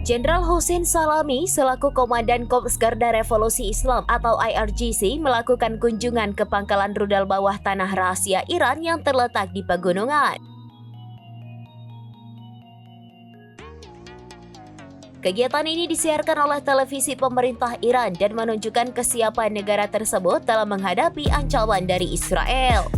Jenderal Hossein Salami selaku Komandan Korps Garda Revolusi Islam atau IRGC melakukan kunjungan ke pangkalan rudal bawah tanah rahasia Iran yang terletak di pegunungan. Kegiatan ini disiarkan oleh televisi pemerintah Iran dan menunjukkan kesiapan negara tersebut dalam menghadapi ancaman dari Israel.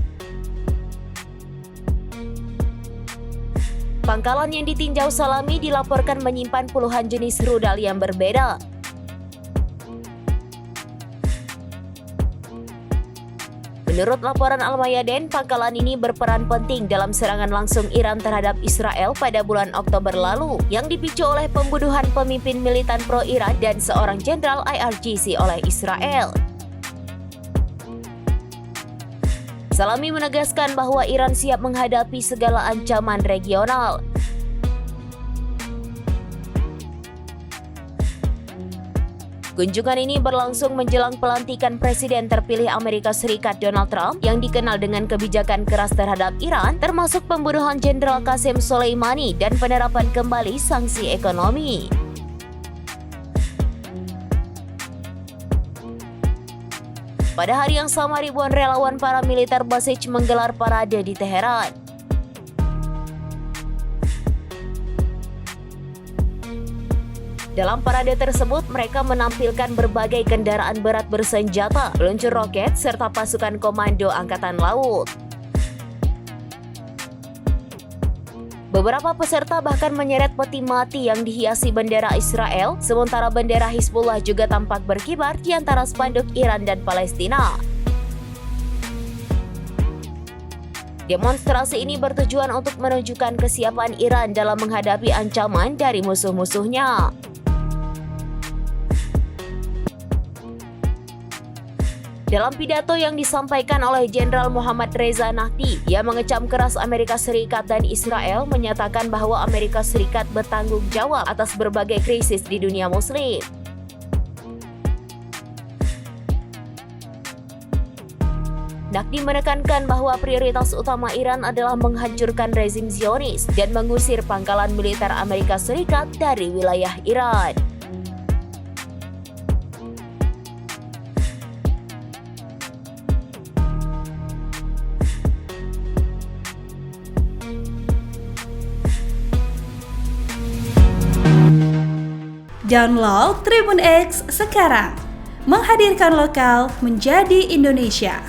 Pangkalan yang ditinjau Salami dilaporkan menyimpan puluhan jenis rudal yang berbeda. Menurut laporan Al-Mayadeen, pangkalan ini berperan penting dalam serangan langsung Iran terhadap Israel pada bulan Oktober lalu, yang dipicu oleh pembunuhan pemimpin militan pro-Iran dan seorang jenderal IRGC oleh Israel. Salami menegaskan bahwa Iran siap menghadapi segala ancaman regional. Kunjungan ini berlangsung menjelang pelantikan Presiden terpilih Amerika Serikat Donald Trump yang dikenal dengan kebijakan keras terhadap Iran, termasuk pembunuhan Jenderal Qasem Soleimani dan penerapan kembali sanksi ekonomi. Pada hari yang sama, ribuan relawan paramiliter Basij menggelar parade di Teheran. Dalam parade tersebut, mereka menampilkan berbagai kendaraan berat bersenjata, peluncur roket, serta pasukan komando Angkatan Laut. Beberapa peserta bahkan menyeret peti mati yang dihiasi bendera Israel, sementara bendera Hizbullah juga tampak berkibar di antara spanduk Iran dan Palestina. Demonstrasi ini bertujuan untuk menunjukkan kesiapan Iran dalam menghadapi ancaman dari musuh-musuhnya. Dalam pidato yang disampaikan oleh Jenderal Muhammad Reza Nahdi, ia mengecam keras Amerika Serikat dan Israel, menyatakan bahwa Amerika Serikat bertanggung jawab atas berbagai krisis di dunia Muslim. Nahdi menekankan bahwa prioritas utama Iran adalah menghancurkan rezim Zionis dan mengusir pangkalan militer Amerika Serikat dari wilayah Iran. Download Tribun X sekarang, menghadirkan lokal menjadi Indonesia.